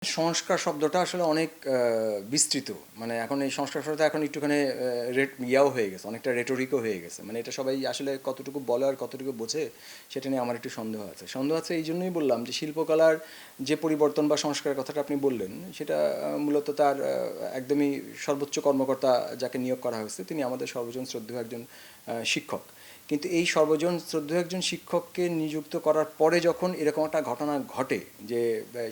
সংস্কার শব্দটা আসলে অনেক বিস্তৃত। মানে এখন এই সংস্কার শব্দটা এখন একটুখানি ইয়াও হয়ে গেছে, অনেকটা রেটোরিকও হয়ে গেছে। মানে এটা সবাই আসলে কতটুকু বলে আর কতটুকু বোঝে সেটা নিয়ে আমার একটু সন্দেহ আছে। সন্দেহ আছে এই জন্যই বললাম যে শিল্পকলার যে পরিবর্তন বা সংস্কারের কথাটা আপনি বললেন সেটা মূলত তার একদমই সর্বোচ্চ কর্মকর্তা যাকে নিয়োগ করা হয়েছে তিনি আমাদের সর্বজন শ্রদ্ধেয় একজন শিক্ষক। কিন্তু এই সর্বজন শ্রদ্ধেয় একজন শিক্ষককে নিযুক্ত করার পরে যখন এরকম একটা ঘটনা ঘটে যে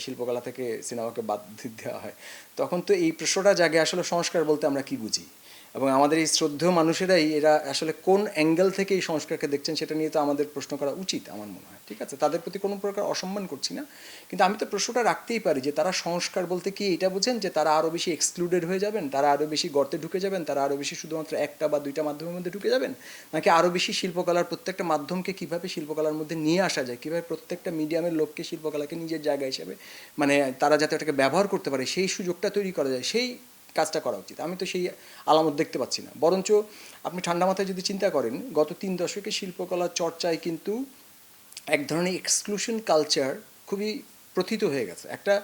শিল্পকলা থেকে সিনেমাকে বাদ দেওয়া হয়, তখন তো এই প্রশ্নটা জাগে আসলে সংস্কার বলতে আমরা কি বুঝি। এবং আমাদের এই শ্রদ্ধেয় মানুষেরাই এরা আসলে কোন অ্যাঙ্গেল থেকে এই সংস্কারকে দেখছেন সেটা নিয়ে তো আমাদের প্রশ্ন করা উচিত আমার মনে হয়। ঠিক আছে, তাদের প্রতি কোনো প্রকার অসম্মান করছি না, কিন্তু আমি তো প্রশ্নটা রাখতেই পারি যে তারা সংস্কার বলতে কি এটা বুঝেন যে তারা আরও বেশি এক্সক্লুডেড হয়ে যাবেন, তারা আরও বেশি গর্তে ঢুকে যাবেন, তারা আরও বেশি শুধুমাত্র একটা বা দুইটা মাধ্যমের মধ্যে ঢুকে যাবেন, নাকি আরও বেশি শিল্পকলার প্রত্যেকটা মাধ্যমকে কীভাবে শিল্পকলার মধ্যে নিয়ে আসা যায়, কীভাবে প্রত্যেকটা মিডিয়ামের লোককে শিল্পকলাকে নিজের জায়গা হিসেবে মানে তারা যাতে ওটাকে ব্যবহার করতে পারে সেই সুযোগটা তৈরি করা যায়, সেই কাজটা করা উচিত। আমি তো সেই আলামত দেখতে পাচ্ছি না। বরঞ্চ আপনি ঠান্ডা মাথায় যদি চিন্তা করেন, গত 3 দশকে শিল্পকলা চর্চায় কিন্তু এক ধরনের এক্সক্লুশন কালচার খুবই প্রথিত হয়ে গেছে। একটা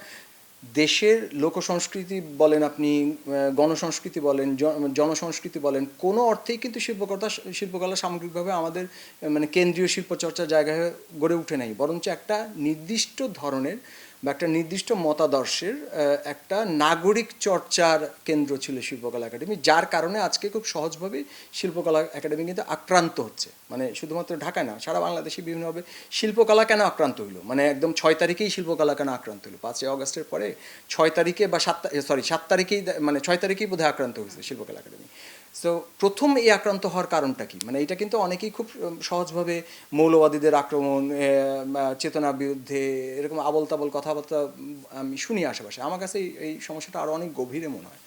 দেশের লোকসংস্কৃতি বলেন আপনি, গণসংস্কৃতি বলেন, জনসংস্কৃতি বলেন, কোনো অর্থেই কিন্তু শিল্পকলা সামগ্রিকভাবে আমাদের মানে কেন্দ্রীয় শিল্পচর্চার জায়গায় গড়ে উঠে নাই, বরঞ্চ একটা নির্দিষ্ট ধরনের বা একটা নির্দিষ্ট মতাদর্শের একটা নাগরিক চর্চার কেন্দ্র ছিল শিল্পকলা একাডেমি, যার কারণে আজকে খুব সহজভাবে শিল্পকলা একাডেমি কিন্তু আক্রান্ত হচ্ছে। মানে শুধুমাত্র ঢাকায় না, সারা বাংলাদেশে বিভিন্নভাবে শিল্পকলা কেন আক্রান্ত হইলো, মানে একদম 6 তারিখেই শিল্পকলা কেন আক্রান্ত হলো, 5ই আগস্টের পরে 6 তারিখে বা 7 তারিখেই, মানে 6 তারিখেই বোধহয় আক্রান্ত হয়েছে শিল্পকলা একাডেমি। সো প্রথম এই আক্রান্ত হওয়ার কারণটা কি? মানে এটা কিন্তু অনেকেই খুব সহজভাবে মৌলবাদীদের আক্রমণ, চেতনার বিরুদ্ধে এরকম আবল তাবল কথাবার্তা আমি শুনি আশেপাশে। আমার কাছে এই সমস্যাটা আরও অনেক গভীরে মনে হয়।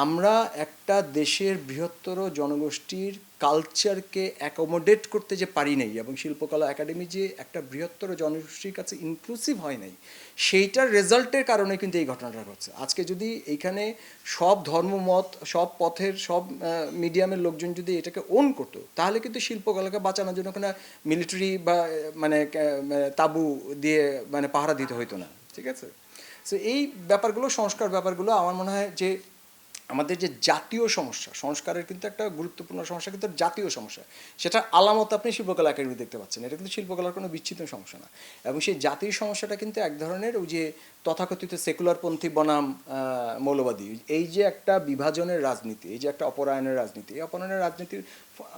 আমরা একটা দেশের বৃহত্তর জনগোষ্ঠীর কালচারকে অ্যাকোমোডেট করতে যে পারি নাই, এবং শিল্পকলা একাডেমি যে একটা বৃহত্তর জনগোষ্ঠীর কাছে ইনক্লুসিভ হয় নাই, সেইটার রেজাল্টের কারণে কিন্তু এই ঘটনাটা ঘটছে। আজকে যদি এইখানে সব ধর্মমত, সব পথের, সব মিডিয়ামের লোকজন যদি এটাকে ওন করতো, তাহলে কিন্তু শিল্পকলাকে বাঁচানোর জন্য কোনো মিলিটারি বা মানে তাবু দিয়ে মানে পাহারা দিতে হইতো না। ঠিক আছে, সো এই ব্যাপারগুলো, সংস্কার ব্যাপারগুলো আমার মনে হয় যে আমাদের যে জাতীয় সমস্যা, সংস্কারের কিন্তু একটা গুরুত্বপূর্ণ সমস্যা কিন্তু জাতীয় সমস্যা, সেটা আলামত আপনি শিল্পকলা একাডেমি দেখতে পাচ্ছেন। এটা কিন্তু শিল্পকলার কোনো বিচ্ছিন্ন সমস্যা না, এবং সেই জাতীয় সমস্যাটা কিন্তু এক ধরনের ওই যে তথাকথিত সেকুলারপন্থী বনাম মৌলবাদী, এই যে একটা বিভাজনের রাজনীতি, এই যে একটা অপরায়ণের রাজনীতি, এই অপরায়ণের রাজনীতির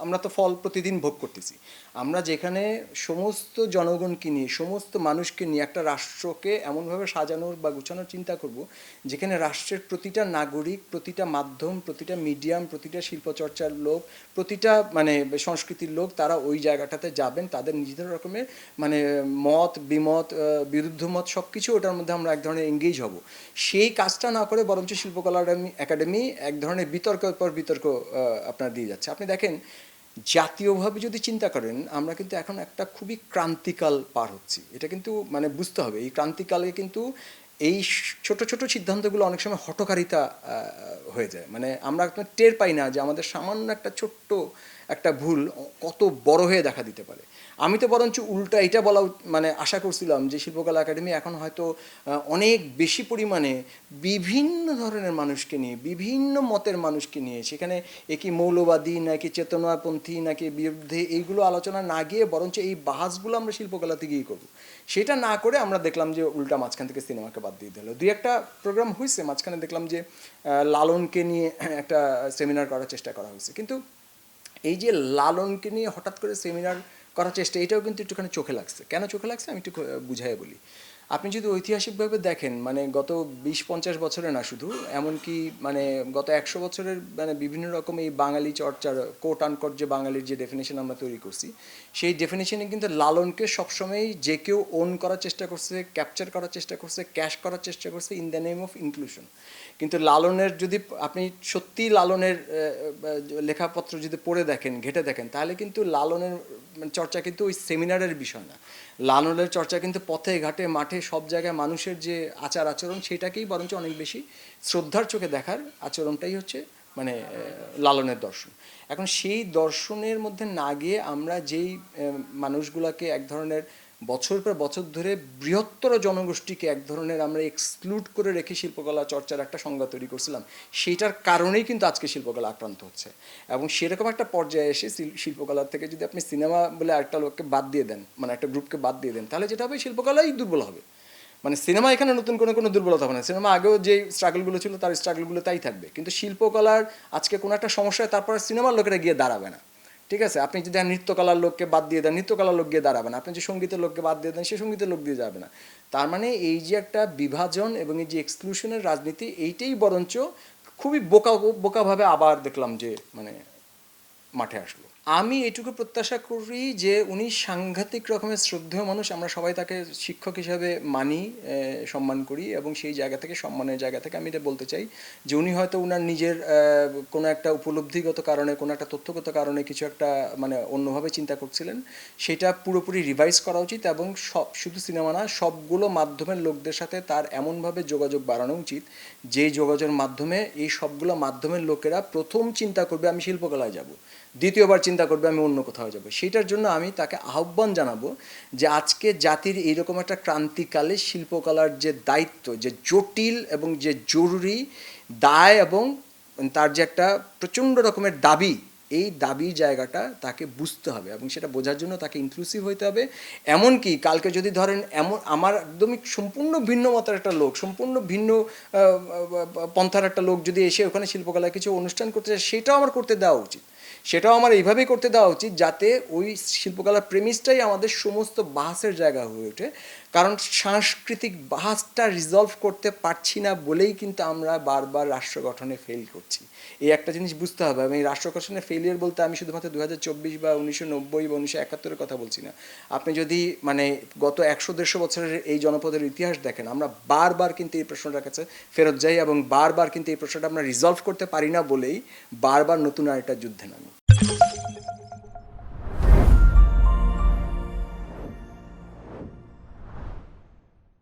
আমরা তো ফল প্রতিদিন ভোগ করতেছি। আমরা যেখানে সমস্ত জনগণকে নিয়ে, সমস্ত মানুষকে নিয়ে একটা রাষ্ট্রকে এমনভাবে সাজানোর বা গুছানোর চিন্তা করব, যেখানে রাষ্ট্রের প্রতিটা নাগরিক, প্রতিটা মাধ্যম, প্রতিটা মিডিয়াম, প্রতিটা শিল্পচর্চার লোক, প্রতিটা মানে সংস্কৃতির লোক, তারা ওই জায়গাটাতে যাবেন, তাদের নিজেদের রকমের মানে মত বিমত, বিরুদ্ধ মত সব কিছু ওটার মধ্যে আমরা এক ধরনের এঙ্গেজ হব। সেই কাজটা না করে বরঞ্চ শিল্পকলা একাডেমি এক ধরনের বিতর্কের পর বিতর্ক আপনার দিয়ে যাচ্ছে। আপনি দেখেন, জাতীয়ভাবে যদি চিন্তা করেন, আমরা কিন্তু এখন একটা খুবই ক্রান্তিকাল পার হচ্ছি। এটা কিন্তু মানে বুঝতে হবে, এই ক্রান্তিকালে কিন্তু এই ছোট ছোট সিদ্ধান্তগুলো অনেক সময় হঠকারিতা হয়ে যায়। মানে আমরা টের পাই না যে আমাদের সামান্য একটা ছোট্ট একটা ভুল কত বড় হয়ে দেখা দিতে পারে। আমি তো বরঞ্চ উল্টা এটা বলা মানে আশা করছিলাম যে শিল্পকলা একাডেমি এখন হয়তো অনেক বেশি পরিমাণে বিভিন্ন ধরনের মানুষকে নিয়ে, বিভিন্ন মতের মানুষকে নিয়ে, সেখানে একই মৌলবাদী নাকি চেতনাপন্থী নাকি বিরুদ্ধে এইগুলো আলোচনা না গিয়ে বরঞ্চ এই বাহাসগুলো আমরা শিল্পকলাতে গিয়ে করবো, সেটা না করে আমরা দেখলাম যে উল্টা মাঝখান থেকে সিনেমাকে বাদ দিয়ে দিল। দুই একটা প্রোগ্রাম হয়েছে মাঝখানে, দেখলাম যে লালনকে নিয়ে একটা সেমিনার করার চেষ্টা করা হয়েছে, কিন্তু এই যে লালনকে নিয়ে হঠাৎ করে সেমিনার করার চেষ্টা, এটাও কিন্তু একটুখানি চোখে লাগছে। কেন চোখে লাগছে আমি একটু বুঝাই বলি। আপনি যদি ঐতিহাসিকভাবে দেখেন, মানে গত 20-50 বছরে না শুধু, এমনকি মানে গত 100 বছরের মানে বিভিন্ন রকম এই বাঙালি চর্চার কোট আনকোট যে বাঙালির যে ডেফিনেশন আমরা তৈরি করছি, সেই ডেফিনেশনে কিন্তু লালনকে সবসময়ই যে কেউ ওন করার চেষ্টা করছে, ক্যাপচার করার চেষ্টা করছে, ক্যাশ করার চেষ্টা করছে in the name of inclusion. কিন্তু লালনের যদি আপনি সত্যি লালনের লেখাপত্র যদি পড়ে দেখেন, ঘেটে দেখেন, তাহলে কিন্তু লালনের চর্চা কিন্তু ওই সেমিনারের বিষয় না। লালনের চর্চা কিন্তু পথে ঘাটে মাঠে সব জায়গায় মানুষের যে আচার আচরণ, সেটাকেই বরঞ্চ অনেক বেশি শ্রদ্ধার চোখে দেখার আচরণটাই হচ্ছে মানে লালনের দর্শন। এখন সেই দর্শনের মধ্যে না গিয়ে আমরা যেই মানুষগুলোকে এক ধরনের বছর পর বছর ধরে বৃহত্তর জনগোষ্ঠীকে এক ধরনের আমরা এক্সক্লুড করে রেখে শিল্পকলা চর্চার একটা সংজ্ঞা তৈরি করছিলাম, সেইটার কারণেই কিন্তু আজকে শিল্পকলা আক্রান্ত হচ্ছে। এবং সেরকম একটা পর্যায়ে এসে শিল্পকলার থেকে যদি আপনি সিনেমা বলে একটা লোককে বাদ দিয়ে দেন, মানে একটা গ্রুপকে বাদ দিয়ে দেন, তাহলে যেটা হবে শিল্পকলাই দুর্বল হবে। মানে সিনেমা এখানে নতুন কোনো দুর্বলতা হবে না, সিনেমা আগেও যে স্ট্রাগলগুলো ছিল তার স্ট্রাগলগুলো তাই থাকবে, কিন্তু শিল্পকলার আজকে কোনো একটা সমস্যা হয় তারপরে সিনেমার লোকেরা গিয়ে দাঁড়াবে না। ঠিক আছে, আপনি যদি নৃত্যকলার লোককে বাদ দিয়ে দেন, নৃত্যকলার লোক গিয়ে দাঁড়াবে না। আপনি যে সঙ্গীতের লোককে বাদ দিয়ে দেন, সে সঙ্গীতের লোক দিয়ে যাবে না। তার মানে এই যে একটা বিভাজন এবং এই যে এক্সক্লুশনের রাজনীতি, এইটাই বরঞ্চ খুবই বোকাভাবে আবার দেখলাম যে মানে মাঠে আসলো। আমি এটুকু প্রত্যাশা করি যে উনি সাংঘাতিক রকমের শ্রদ্ধেয় মানুষ, আমরা সবাই তাকে শিক্ষক হিসাবে মানি, সম্মান করি, এবং সেই জায়গা থেকে, সম্মানের জায়গা থেকে আমি এটা বলতে চাই যে উনি হয়তো উনার নিজের কোনো একটা উপলব্ধিগত কারণে, কোনো একটা তথ্যগত কারণে কিছু একটা মানে অন্যভাবে চিন্তা করছিলেন, সেটা পুরোপুরি রিভাইজ করা উচিত। এবং শুধু সিনেমা না, সবগুলো মাধ্যমের লোকদের সাথে তার এমনভাবে যোগাযোগ বাড়ানো উচিত যেই যোগাযোগের মাধ্যমে এই সবগুলো মাধ্যমের লোকেরা প্রথম চিন্তা করবে আমি শিল্পকলায় যাব, দ্বিতীয়বার চিন্তা করবে আমি অন্য কোথাও যাব। সেটার জন্য আমি তাকে আহ্বান জানাবো যে আজকে জাতির এইরকম একটা ক্রান্তিকালে শিল্পকলার যে দায়িত্ব, যে জটিল এবং যে জরুরি দায়, এবং তার যে একটা প্রচণ্ড রকমের দাবি, এই দাবি জায়গাটা তাকে বুঝতে হবে, এবং সেটা বোঝার জন্য তাকে ইনক্লুসিভ হইতে হবে। এমনকি কালকে যদি ধরেন আমার একদমই সম্পূর্ণ ভিন্ন মতের একটা লোক, সম্পূর্ণ ভিন্ন পন্থার একটা লোক যদি এসে ওখানে শিল্পকলায় কিছু অনুষ্ঠান করতে চায়, সেটাও আমার করতে দেওয়া উচিত। সেটাও আমার এইভাবেই করতে দেওয়া উচিত যাতে ওই শিল্পকলার প্রেমিসটাই আমাদের সমস্ত বাহাসের জায়গা হয়ে ওঠে। কারণ সাংস্কৃতিক বাহাসটা রিজলভ করতে পারছি না বলেই কিন্তু আমরা বারবার রাষ্ট্র গঠনে ফেল করছি। এই একটা জিনিস বুঝতে হবে। এবং এই রাষ্ট্র গঠনে ফেলিয়ার বলতে আমি শুধুমাত্র 2024 বা 1990 বা 1971-এর কথা বলছি না। আপনি যদি মানে গত 100-150 বছরের এই জনপদের ইতিহাস দেখেন, আমরা বারবার কিন্তু এই প্রশ্নটার কাছে ফেরত যাই, এবং বারবার কিন্তু এই প্রশ্নটা আমরা রিজলভ করতে পারি না বলেই বারবার নতুন আরেকটা যুদ্ধে নামি।